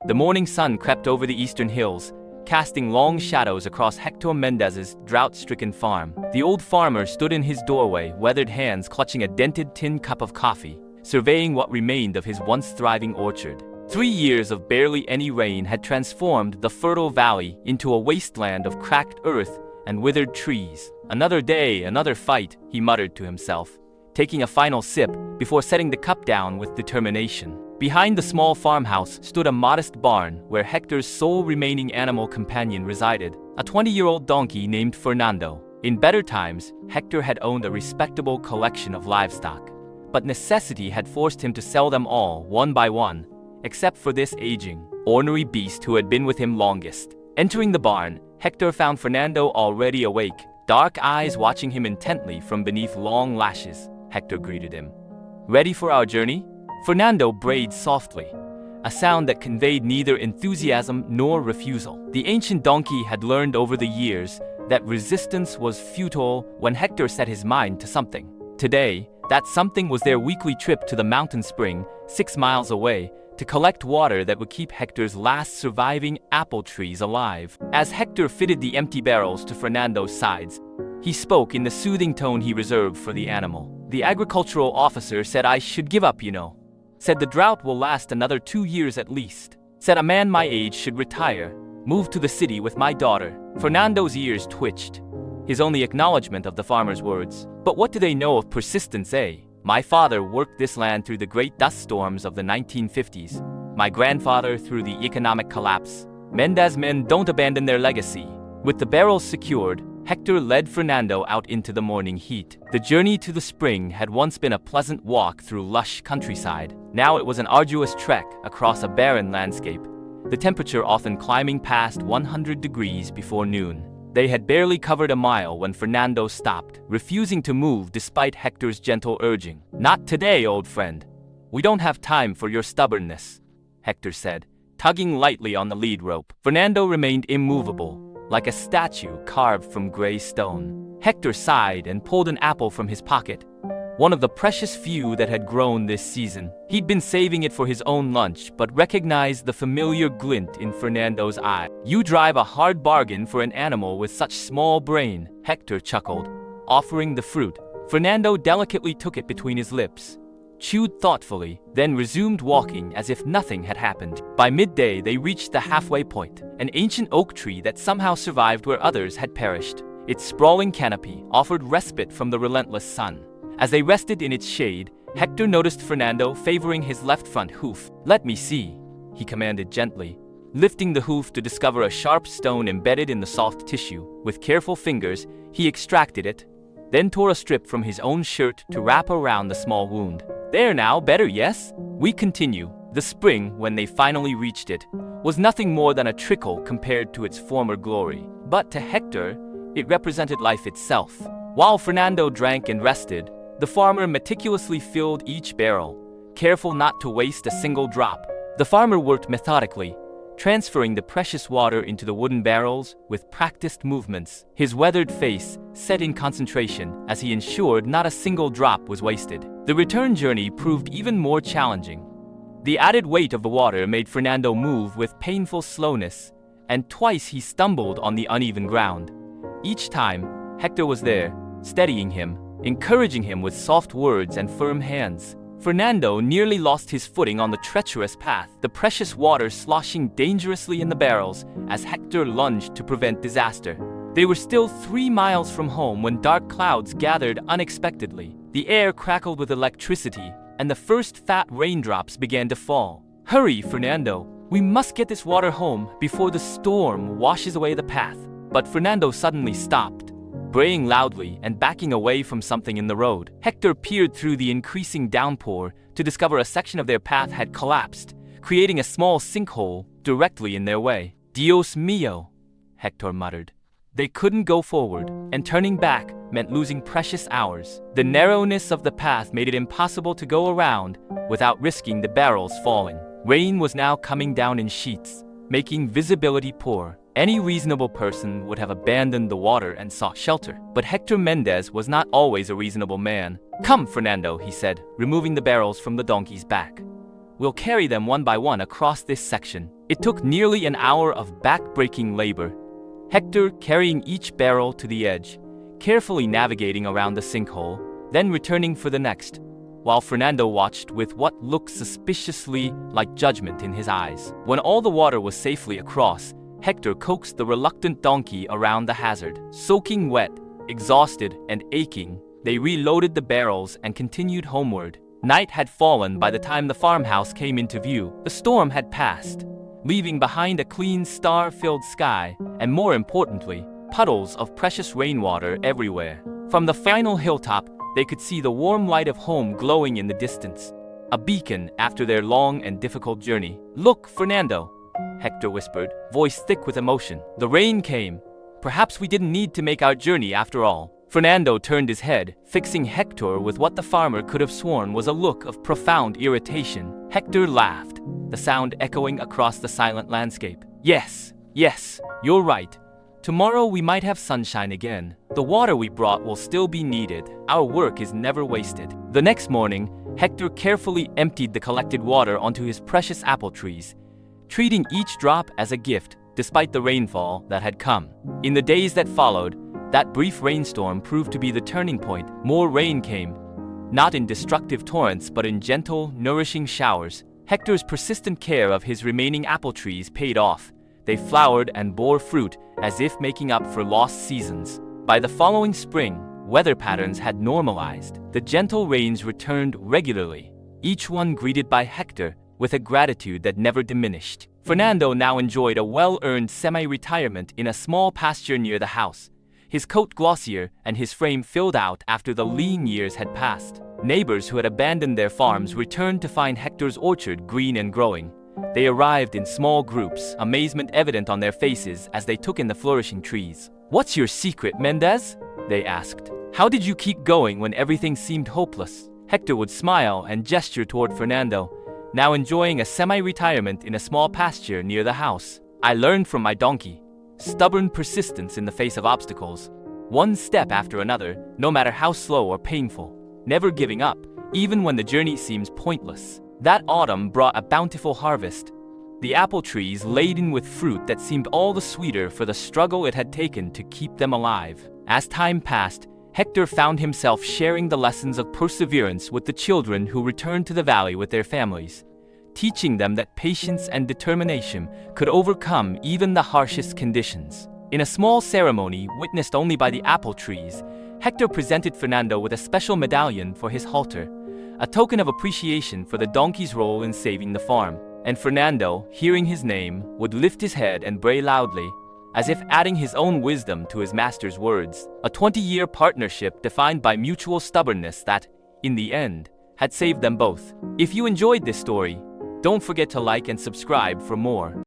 The morning sun crept over the eastern hills, casting long shadows across Hector Mendez's drought-stricken farm. The old farmer stood in his doorway, weathered hands clutching a dented tin cup of coffee, surveying what remained of his once thriving orchard. 3 years of barely any rain had transformed the fertile valley into a wasteland of cracked earth and withered trees. Another day, another fight, he muttered to himself, taking a final sip before setting the cup down with determination. Behind the small farmhouse stood a modest barn where Hector's sole remaining animal companion resided, a 20-year-old donkey named Fernando. In better times, Hector had owned a respectable collection of livestock, but necessity had forced him to sell them all, one by one, except for this aging, ornery beast who had been with him longest. Entering the barn, Hector found Fernando already awake, dark eyes watching him intently from beneath long lashes. Hector greeted him. "Ready for our journey?" Fernando brayed softly, a sound that conveyed neither enthusiasm nor refusal. The ancient donkey had learned over the years that resistance was futile when Hector set his mind to something. Today, that something was their weekly trip to the mountain spring 6 miles away to collect water that would keep Hector's last surviving apple trees alive. As Hector fitted the empty barrels to Fernando's sides, he spoke in the soothing tone he reserved for the animal. "The agricultural officer said I should give up, Said the drought will last another 2 years at least. Said a man my age should retire, move to the city with my daughter." Fernando's ears twitched, his only acknowledgement of the farmer's words. "But what do they know of persistence, eh? My father worked this land through the great dust storms of the 1950s. My grandfather through the economic collapse. Mendez men don't abandon their legacy." With the barrels secured, Hector led Fernando out into the morning heat. The journey to the spring had once been a pleasant walk through lush countryside. Now it was an arduous trek across a barren landscape, the temperature often climbing past 100 degrees before noon. They had barely covered a mile when Fernando stopped, refusing to move despite Hector's gentle urging. "Not today, old friend. We don't have time for your stubbornness," Hector said, tugging lightly on the lead rope. Fernando remained immovable, like a statue carved from gray stone. Hector sighed and pulled an apple from his pocket, one of the precious few that had grown this season. He'd been saving it for his own lunch, but recognized the familiar glint in Fernando's eye. "You drive a hard bargain for an animal with such small brain," Hector chuckled, offering the fruit. Fernando delicately took it between his lips, chewed thoughtfully, then resumed walking as if nothing had happened. By midday, they reached the halfway point, an ancient oak tree that somehow survived where others had perished. Its sprawling canopy offered respite from the relentless sun. As they rested in its shade, Hector noticed Fernando favoring his left front hoof. "Let me see," he commanded gently, lifting the hoof to discover a sharp stone embedded in the soft tissue. With careful fingers, he extracted it, then tore a strip from his own shirt to wrap around the small wound. "There now, better, yes?" "We continue." The spring, when they finally reached it, was nothing more than a trickle compared to its former glory. But to Hector, it represented life itself. While Fernando drank and rested, the farmer meticulously filled each barrel, careful not to waste a single drop. The farmer worked methodically, transferring the precious water into the wooden barrels with practiced movements, his weathered face set in concentration as he ensured not a single drop was wasted. The return journey proved even more challenging. The added weight of the water made Fernando move with painful slowness, and twice he stumbled on the uneven ground. Each time, Hector was there, steadying him, encouraging him with soft words and firm hands. Fernando nearly lost his footing on the treacherous path, the precious water sloshing dangerously in the barrels as Hector lunged to prevent disaster. They were still 3 miles from home when dark clouds gathered unexpectedly. The air crackled with electricity, and the first fat raindrops began to fall. "Hurry, Fernando! We must get this water home before the storm washes away the path." But Fernando suddenly stopped, braying loudly and backing away from something in the road. Hector peered through the increasing downpour to discover a section of their path had collapsed, creating a small sinkhole directly in their way. "Dios mío," Hector muttered. They couldn't go forward, and turning back meant losing precious hours. The narrowness of the path made it impossible to go around without risking the barrels falling. Rain was now coming down in sheets, making visibility poor. Any reasonable person would have abandoned the water and sought shelter. But Hector Mendez was not always a reasonable man. "Come, Fernando," he said, removing the barrels from the donkey's back. "We'll carry them one by one across this section. It took nearly an hour of back-breaking labor, Hector carrying each barrel to the edge, carefully navigating around the sinkhole, then returning for the next, while Fernando watched with what looked suspiciously like judgment in his eyes. When all the water was safely across, Hector coaxed the reluctant donkey around the hazard. Soaking wet, exhausted, and aching, they reloaded the barrels and continued homeward. Night had fallen by the time the farmhouse came into view. The storm had passed, leaving behind a clean, star-filled sky, and more importantly, puddles of precious rainwater everywhere. From the final hilltop, they could see the warm light of home glowing in the distance, a beacon after their long and difficult journey. "Look, Fernando," Hector whispered, voice thick with emotion. "The rain came. Perhaps we didn't need to make our journey after all." Fernando turned his head, fixing Hector with what the farmer could have sworn was a look of profound irritation. Hector laughed, the sound echoing across the silent landscape. Yes, you're right. Tomorrow we might have sunshine again. The water we brought will still be needed. Our work is never wasted." The next morning, Hector carefully emptied the collected water onto his precious apple trees, treating each drop as a gift, despite the rainfall that had come. In the days that followed, that brief rainstorm proved to be the turning point. More rain came, not in destructive torrents but in gentle, nourishing showers. Hector's persistent care of his remaining apple trees paid off. They flowered and bore fruit, as if making up for lost seasons. By the following spring, weather patterns had normalized. The gentle rains returned regularly, each one greeted by Hector with a gratitude that never diminished. Fernando now enjoyed a well-earned semi-retirement in a small pasture near the house, his coat glossier and his frame filled out after the lean years had passed. Neighbors who had abandoned their farms returned to find Hector's orchard green and growing. They arrived in small groups, amazement evident on their faces as they took in the flourishing trees. "What's your secret, Mendez?" they asked. "How did you keep going when everything seemed hopeless?" Hector would smile and gesture toward Fernando, now enjoying a semi-retirement in a small pasture near the house. "I learned from my donkey. Stubborn persistence in the face of obstacles. One step after another, no matter how slow or painful. Never giving up, even when the journey seems pointless." That autumn brought a bountiful harvest, the apple trees laden with fruit that seemed all the sweeter for the struggle it had taken to keep them alive. As time passed, Hector found himself sharing the lessons of perseverance with the children who returned to the valley with their families, teaching them that patience and determination could overcome even the harshest conditions. In a small ceremony witnessed only by the apple trees, Hector presented Fernando with a special medallion for his halter, a token of appreciation for the donkey's role in saving the farm. And Fernando, hearing his name, would lift his head and bray loudly, as if adding his own wisdom to his master's words. A 20-year partnership defined by mutual stubbornness that, in the end, had saved them both. If you enjoyed this story, don't forget to like and subscribe for more.